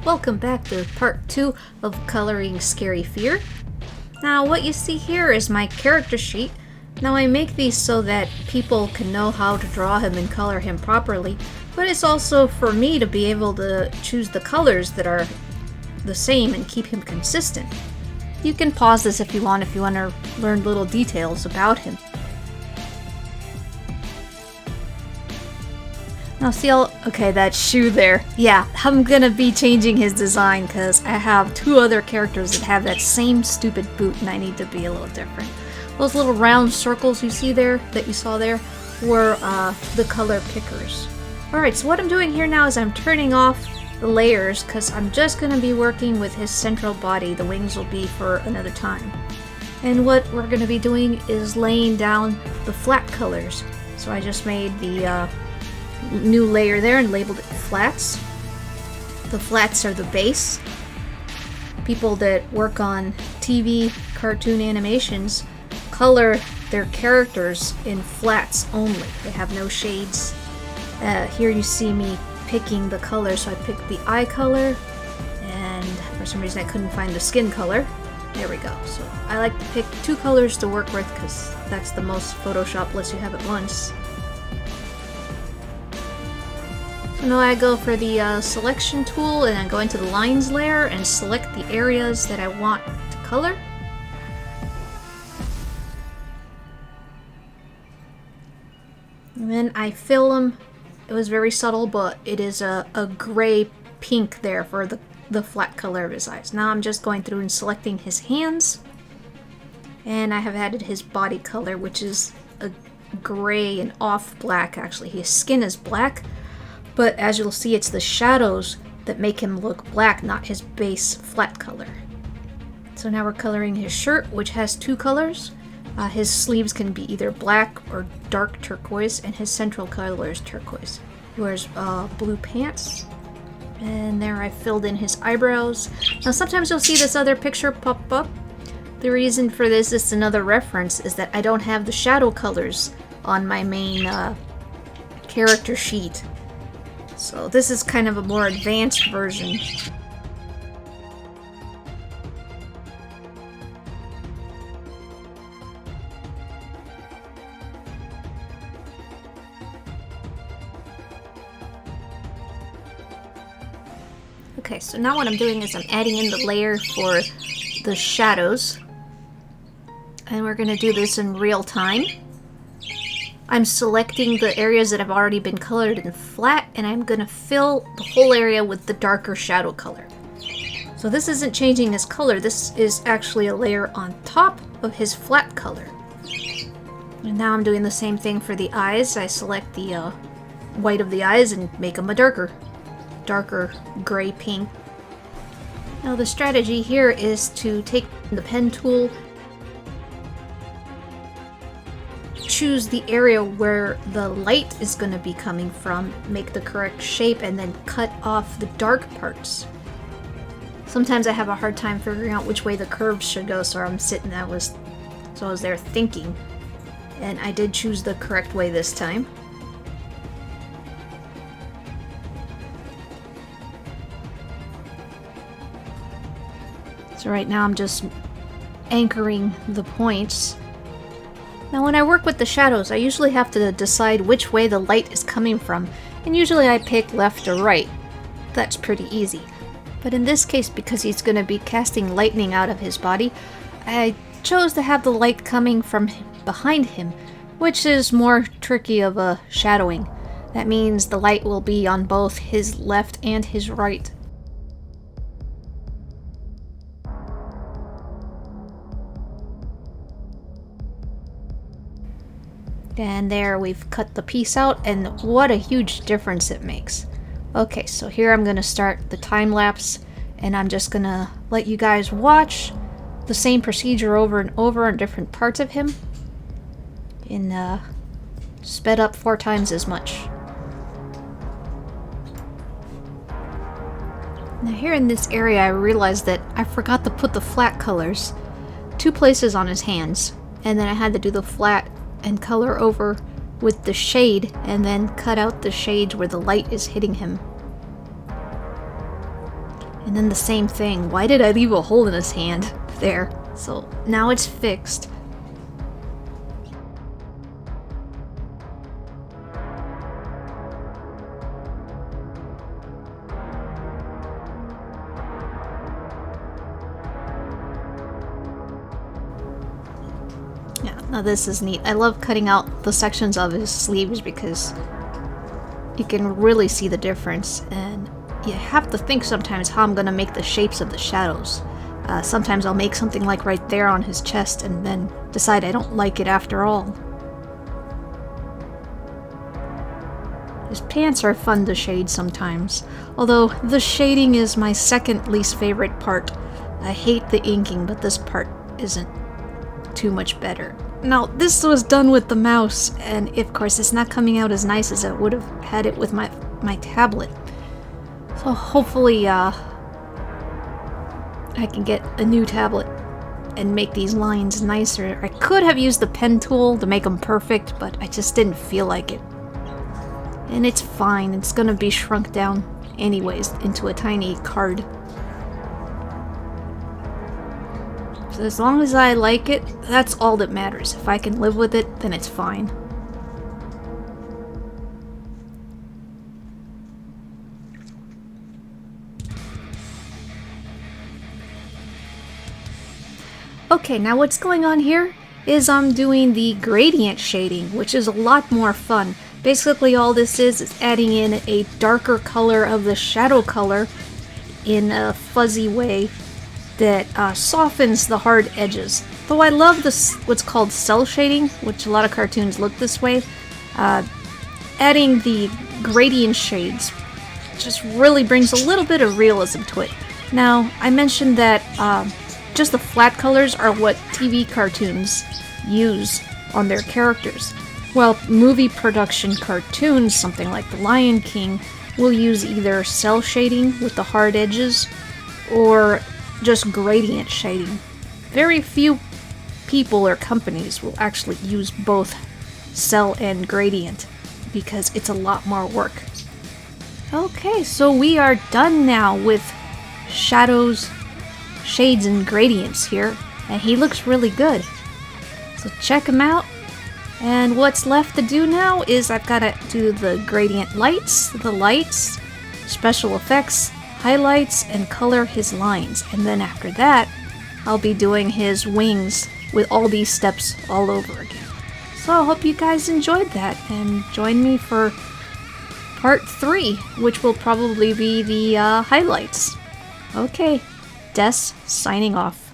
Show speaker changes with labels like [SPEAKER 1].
[SPEAKER 1] Welcome back to part 2 of Coloring Scary Fear. Now what you see here is my character sheet. Now I make these so that people can know how to draw him and color him properly, but it's also for me to be able to choose the colors that are the same and keep him consistent. You can pause this if you want to learn little details about him. Now see okay, that shoe there. Yeah, I'm gonna be changing his design because I have 2 other characters that have that same stupid boot and I need to be a little different. Those little round circles you see there, that you saw there, were the color pickers. Alright, so what I'm doing here now is I'm turning off the layers because I'm just gonna be working with his central body. The wings will be for another time. And what we're gonna be doing is laying down the flat colors. So I just made the new layer there and labeled it flats. The flats are the base. People that work on TV cartoon animations color their characters in flats only. They have no shades. Here you see me picking the color, so I picked the eye color, and for some reason I couldn't find the skin color. There we go. So I like to pick 2 colors to work with because that's the most Photoshop lets you have at once. So now I go for the selection tool and I go into the lines layer and select the areas that I want to color. And then I fill them. It was very subtle, but it is a gray pink there for the flat color of his eyes. Now I'm just going through and selecting his hands. And I have added his body color, which is a gray and off black actually. His skin is black. But as you'll see, it's the shadows that make him look black, not his base flat color. So now we're coloring his shirt, which has 2 colors. His sleeves can be either black or dark turquoise, and his central color is turquoise. He wears blue pants. And there I filled in his eyebrows. Now sometimes you'll see this other picture pop up. The reason for this is another reference, is that I don't have the shadow colors on my main character sheet. So this is kind of a more advanced version. Okay, so now what I'm doing is I'm adding in the layer for the shadows. And we're going to do this in real time. I'm selecting the areas that have already been colored in flat, and I'm going to fill the whole area with the darker shadow color. So this isn't changing his color, this is actually a layer on top of his flat color. And now I'm doing the same thing for the eyes. I select the white of the eyes and make them a darker gray pink. Now the strategy here is to take the pen tool, choose the area where the light is going to be coming from, make the correct shape, and then cut off the dark parts. Sometimes I have a hard time figuring out which way the curves should go, so I'm sitting, I was there thinking, and I did choose the correct way this time. So right now I'm just anchoring the points. Now when I work with the shadows, I usually have to decide which way the light is coming from, and usually I pick left or right. That's pretty easy. But in this case, because he's going to be casting lightning out of his body, I chose to have the light coming from behind him, which is more tricky of a shadowing. That means the light will be on both his left and his right. And there we've cut the piece out, and what a huge difference it makes. Okay, so here I'm going to start the time lapse, and I'm just going to let you guys watch the same procedure over and over on different parts of him, and sped up 4 times as much. Now here in this area I realized that I forgot to put the flat colors 2 places on his hands, and then I had to do the flat and color over with the shade and then cut out the shades where the light is hitting him. And then the same thing. Why did I leave a hole in his hand? There. So now it's fixed. Yeah, now this is neat. I love cutting out the sections of his sleeves because you can really see the difference, and you have to think sometimes how I'm gonna make the shapes of the shadows. Sometimes I'll make something like right there on his chest and then decide I don't like it after all. His pants are fun to shade sometimes, although the shading is my second least favorite part. I hate the inking, but this part isn't too much better. Now, this was done with the mouse, and of course it's not coming out as nice as I would have had it with my tablet. So hopefully, I can get a new tablet and make these lines nicer. I could have used the pen tool to make them perfect, but I just didn't feel like it. And it's fine, it's gonna be shrunk down anyways into a tiny card. So as long as I like it, that's all that matters. If I can live with it, then it's fine. Okay, now what's going on here is I'm doing the gradient shading, which is a lot more fun. Basically all this is adding in a darker color of the shadow color in a fuzzy way that softens the hard edges. Though I love this, what's called cell shading, which a lot of cartoons look this way. Adding the gradient shades just really brings a little bit of realism to it. Now, I mentioned that just the flat colors are what TV cartoons use on their characters. Well, movie production cartoons, something like The Lion King, will use either cell shading with the hard edges or just gradient shading. Very few people or companies will actually use both cell and gradient because it's a lot more work. Okay, so we are done now with shadows, shades, and gradients here, and he looks really good. So check him out. And what's left to do now is I've got to do the gradient lights, the lights, special effects, highlights, and color his lines. And then after that, I'll be doing his wings with all these steps all over again. So I hope you guys enjoyed that, and join me for part 3, which will probably be the highlights. Okay, Des signing off.